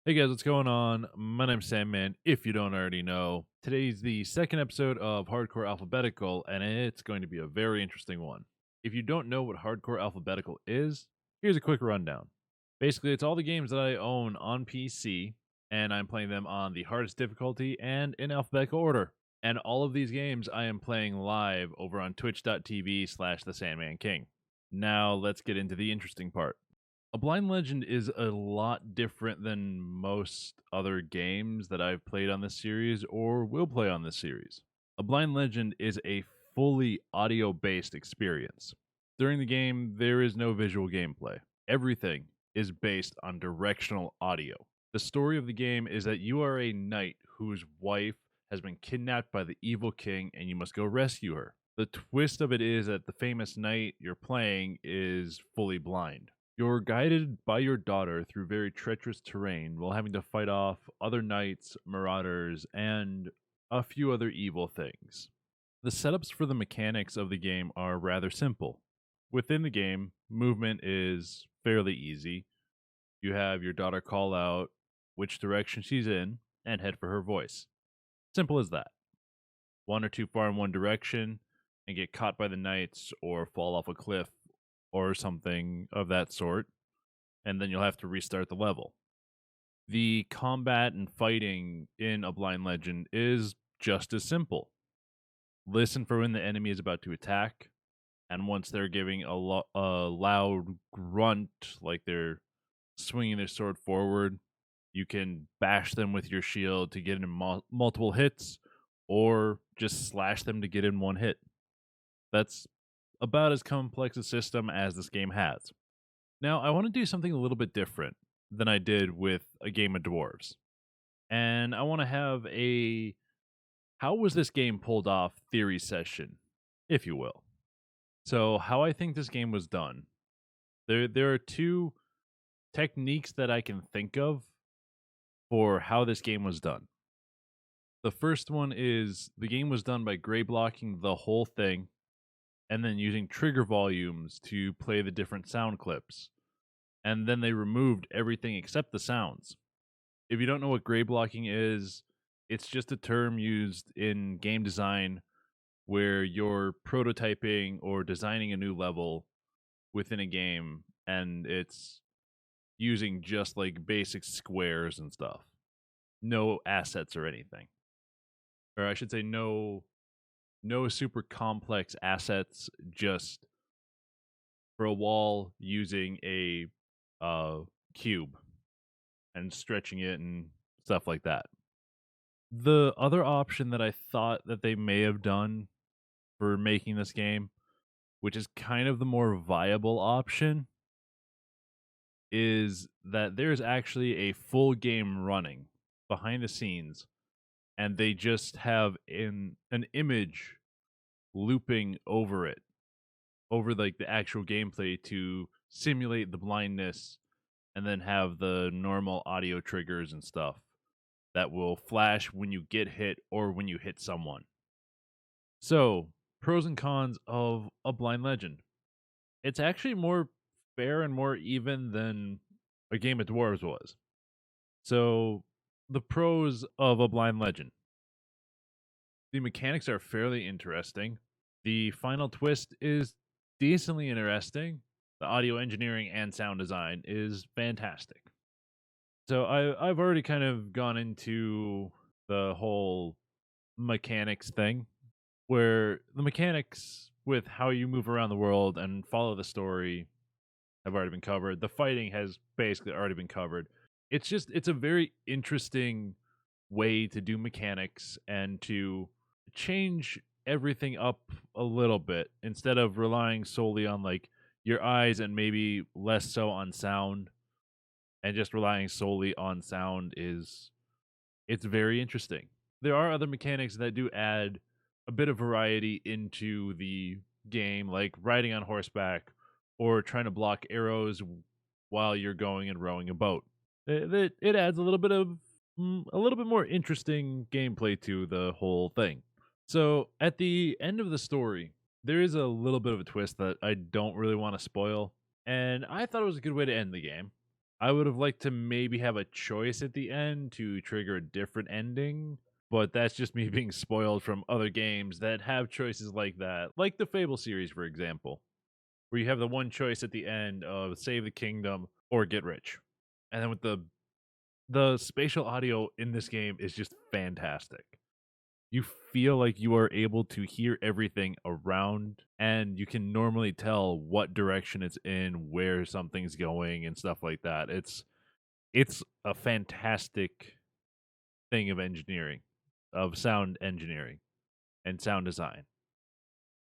Hey guys, what's going on? My name's Sandman, if you don't already know. Today's the second episode of Hardcore Alphabetical, and it's going to be a very interesting one. If you don't know what Hardcore Alphabetical is, here's a quick rundown. Basically, it's all the games that I own on PC, and I'm playing them on the hardest difficulty and in alphabetical order. And all of these games I am playing live over on twitch.tv/the Sandman King. Now, let's get into the interesting part. A Blind Legend is a lot different than most other games that I've played on this series or will play on this series. A Blind Legend is a fully audio based experience. During the game, there is no visual gameplay. Everything is based on directional audio. The story of the game is that you are a knight whose wife has been kidnapped by the evil king and you must go rescue her. The twist of it is that the famous knight you're playing is fully blind. You're guided by your daughter through very treacherous terrain while having to fight off other knights, marauders, and a few other evil things. The setups for the mechanics of the game are rather simple. Within the game, movement is fairly easy. You have your daughter call out which direction she's in and head for her voice. Simple as that. Wander too far in one direction and get caught by the knights or fall off a cliff or something of that sort, and then you'll have to restart the level. The combat and fighting in A Blind Legend is just as simple. Listen for when the enemy is about to attack, and once they're giving a loud grunt, like they're swinging their sword forward, you can bash them with your shield to get in multiple hits, or just slash them to get in one hit. That's about as complex a system as this game has. Now, I want to do something a little bit different than I did with a game of dwarves. And I want to have a how was this game pulled off theory session, if you will. So, how I think this game was done. There are two techniques that I can think of for how this game was done. The first one is the game was done by gray blocking the whole thing and then using trigger volumes to play the different sound clips. And then they removed everything except the sounds. If you don't know what gray blocking is, it's just a term used in game design where you're prototyping or designing a new level within a game and it's using just like basic squares and stuff. No assets or anything. Or I should say no super complex assets, just for a wall using a cube and stretching it and stuff like that. The other option that I thought that they may have done for making this game, which is kind of the more viable option, is that there's actually a full game running behind the scenes and they just have an image looping over it, over like the actual gameplay to simulate the blindness and then have the normal audio triggers and stuff that will flash when you get hit or when you hit someone. So, pros and cons of A Blind Legend. It's actually more fair and more even than a game of dwarves was. So, the pros of A Blind Legend. The mechanics are fairly interesting. The final twist is decently interesting. The audio engineering and sound design is fantastic. So I've already kind of gone into the whole mechanics thing, where the mechanics with how you move around the world and follow the story have already been covered. The fighting has basically already been covered. It's a very interesting way to do mechanics and to change everything up a little bit instead of relying solely on like your eyes and maybe less so on sound, and just relying solely on sound is it's very interesting. There are other mechanics that do add a bit of variety into the game, like riding on horseback or trying to block arrows while you're going and rowing a boat. It adds a little bit of a little bit more interesting gameplay to the whole thing. So at the end of the story, there is a little bit of a twist that I don't really want to spoil, and I thought it was a good way to end the game. I would have liked to maybe have a choice at the end to trigger a different ending, but that's just me being spoiled from other games that have choices like that, like the Fable series, for example, where you have the one choice at the end of save the kingdom or get rich. And then with the spatial audio in this game is just fantastic. You feel like you are able to hear everything around, and you can normally tell what direction it's in, where something's going, and stuff like that. It's a fantastic thing of engineering, of sound engineering and sound design.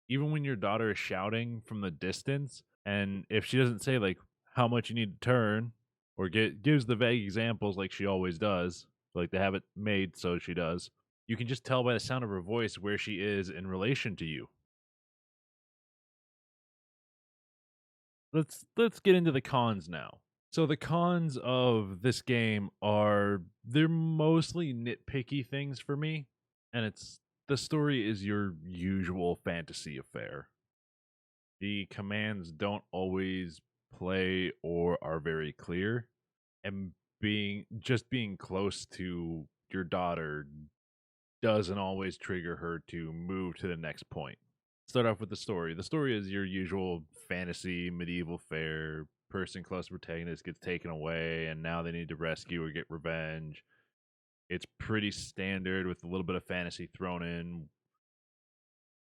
Even when your daughter is shouting from the distance, and if she doesn't say like how much you need to turn, or gives the vague examples like she always does, like they have it made so she does, you can just tell by the sound of her voice where she is in relation to you. Let's get into the cons now. So the cons of this game are they're mostly nitpicky things for me, and it's the story is your usual fantasy affair. The commands don't always play or are very clear, and being close to your daughter doesn't always trigger her to move to the next point. Start off with the story. The story is your usual fantasy medieval fare. Person close to protagonist gets taken away, and now they need to rescue or get revenge. It's pretty standard with a little bit of fantasy thrown in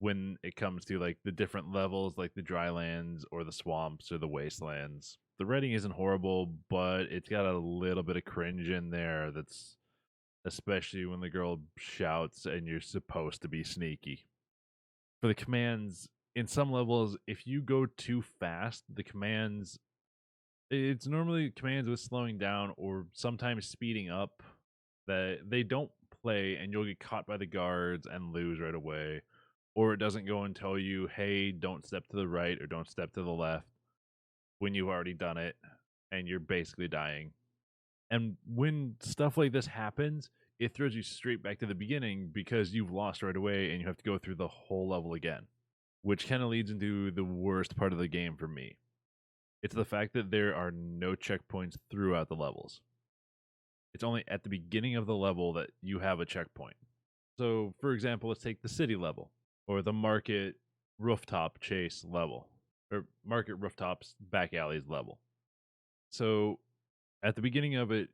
when it comes to like the different levels, like the drylands or the swamps or the wastelands. The writing isn't horrible, but it's got a little bit of cringe in there. That's especially when the girl shouts and you're supposed to be sneaky. For the commands, in some levels, if you go too fast, the commands it's normally commands with slowing down or sometimes speeding up that they don't play and you'll get caught by the guards and lose right away. Or it doesn't go and tell you, hey, don't step to the right or don't step to the left when you've already done it and you're basically dying. And when stuff like this happens, it throws you straight back to the beginning because you've lost right away and you have to go through the whole level again, which kind of leads into the worst part of the game for me. It's the fact that there are no checkpoints throughout the levels. It's only at the beginning of the level that you have a checkpoint. So, for example, let's take the city level or the market rooftop chase level or market rooftops back alleys level. So, at the beginning of it,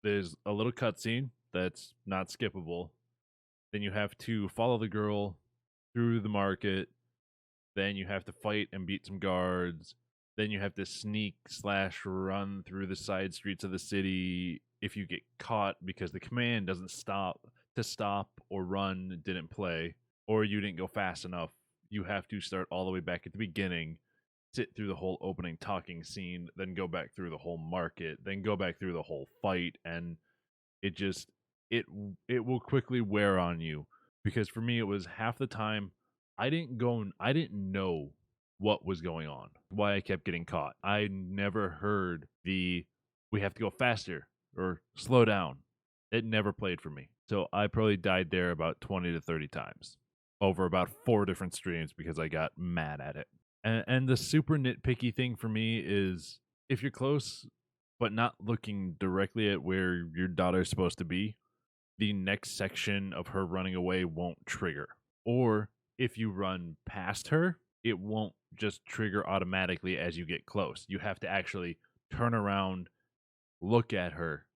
there's a little cutscene that's not skippable. Then you have to follow the girl through the market. Then you have to fight and beat some guards. Then you have to sneak slash run through the side streets of the city if you get caught because the command doesn't stop or run didn't play or you didn't go fast enough. You have to start all the way back at the beginning, sit through the whole opening talking scene, then go back through the whole market, then go back through the whole fight, and it just it it will quickly wear on you because for me it was half the time I didn't know what was going on, why I kept getting caught. I never heard the we have to go faster or slow down. It never played for me. So I probably died there about 20 to 30 times over about 4 different streams because I got mad at it. And the super nitpicky thing for me is if you're close but not looking directly at where your daughter's supposed to be, the next section of her running away won't trigger. Or if you run past her, it won't just trigger automatically as you get close. You have to actually turn around, look at her,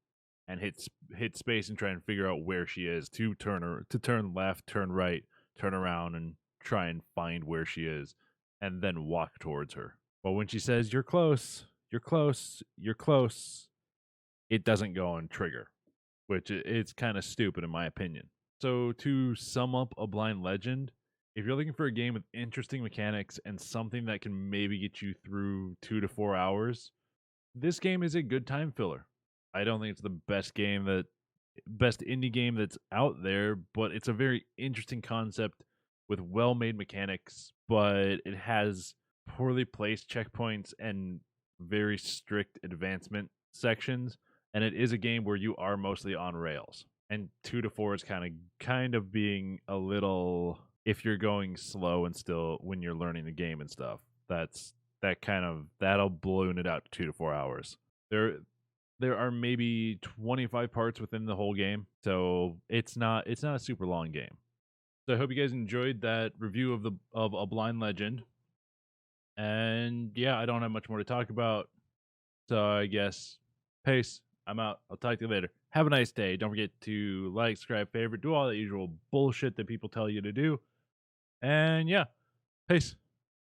and hit space and try and figure out where she is to turn left, turn right, turn around, and try and find where she is, and then walk towards her. But when she says you're close, you're close, you're close, it doesn't go and trigger, which it's kind of stupid in my opinion. So to sum up A Blind Legend, if you're looking for a game with interesting mechanics and something that can maybe get you through 2 to 4 hours, this game is a good time filler. I don't think it's the best indie game that's out there, but it's a very interesting concept with well-made mechanics, but it has poorly placed checkpoints and very strict advancement sections, and it is a game where you are mostly on rails. And 2 to 4 is kind of being a little if you're going slow and still when you're learning the game and stuff. That'll balloon it out to 2 to 4 hours. There there are maybe 25 parts within the whole game, so it's not a super long game. So I hope you guys enjoyed that review of A Blind Legend. And yeah, I don't have much more to talk about. So I guess peace. I'm out. I'll talk to you later. Have a nice day. Don't forget to like, subscribe, favorite, do all that usual bullshit that people tell you to do. And yeah, peace.